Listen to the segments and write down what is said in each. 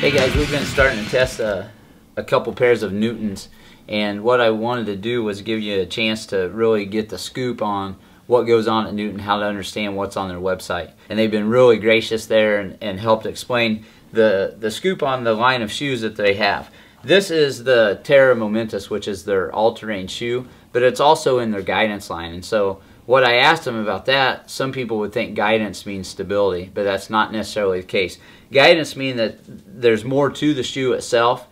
Hey guys, we've been starting to test a couple pairs of Newtons, and what I wanted to do was give you a chance to really get the scoop on what goes on at Newton, how to understand what's on their website. And they've been really gracious there and helped explain the scoop on the line of shoes that they have. This is the Terra Momentus, which is their all-terrain shoe, but it's also in their guidance line. And so what I asked them about that, some people would think guidance means stability, but that's not necessarily the case. Guidance means that there's more to the shoe itself,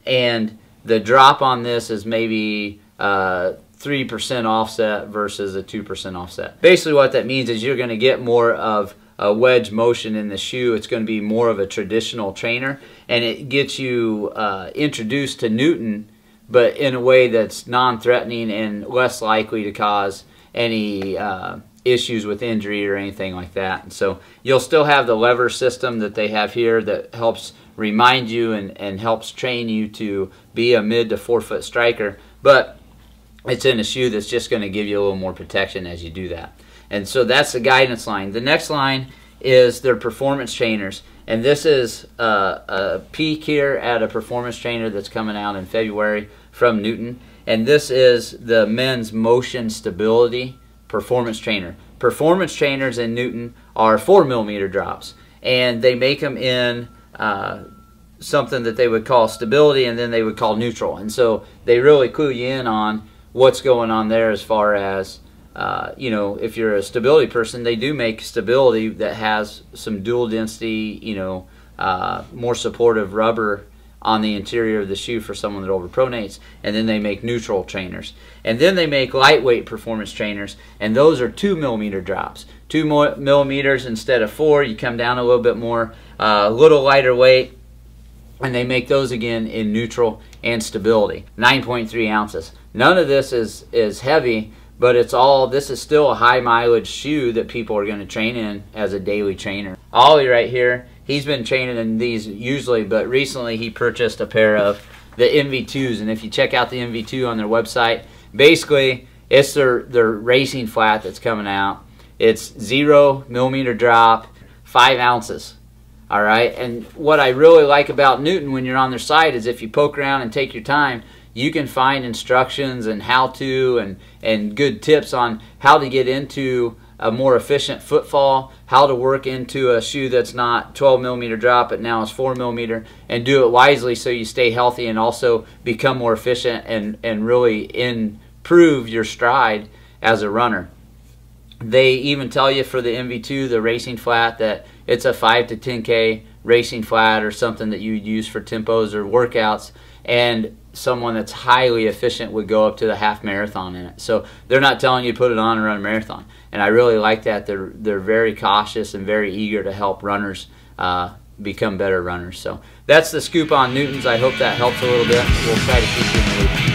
and the drop on this is maybe 3% offset versus a 2% offset. Basically what that means is you're going to get more of a wedge motion in the shoe. It's going to be more of a traditional trainer, and it gets you introduced to Newton, but in a way that's non-threatening and less likely to cause any issues with injury or anything like that. And so you'll still have the lever system that they have here that helps remind you and helps train you to be a mid to 4 foot striker, but it's in a shoe that's just going to give you a little more protection as you do that. And so that's the guidance line. The next line is their performance trainers, and this is a peek here at a performance trainer that's coming out in February from Newton, and this is the men's motion stability performance trainer. Performance trainers in Newton are 4mm drops, and they make them in something that they would call stability, and then they would call neutral. And so they really clue you in on what's going on there as far as you know, if you're a stability person, they do make stability that has some dual density, you know, more supportive rubber on the interior of the shoe for someone that overpronates, and then they make neutral trainers. And then they make lightweight performance trainers, and those are 2mm drops. 2mm instead of 4, you come down a little bit more, a little lighter weight, and they make those again in neutral and stability. 9.3 ounces. None of this is heavy, but it's all, this is still a high mileage shoe that people are going to train in as a daily trainer. Ollie right here, he's been training in these usually, but recently he purchased a pair of the MV2s, and if you check out the MV2 on their website, basically it's their racing flat that's coming out. It's 0mm drop, 5 ounces. All right, and what I really like about Newton when you're on their site is if you poke around and take your time, you can find instructions and how-to and good tips on how to get into a more efficient footfall, how to work into a shoe that's not 12mm drop but now is 4mm, and do it wisely so you stay healthy and also become more efficient and really improve your stride as a runner. They even tell you for the MV2, the racing flat, that it's a 5 to 10K racing flat or something that you would use for tempos or workouts, and someone that's highly efficient would go up to the half marathon in it. So they're not telling you to put it on and run a marathon, and I really like that. They're very cautious and very eager to help runners become better runners. So that's the scoop on Newtons. I hope that helps a little bit. We'll try to keep you in the loop.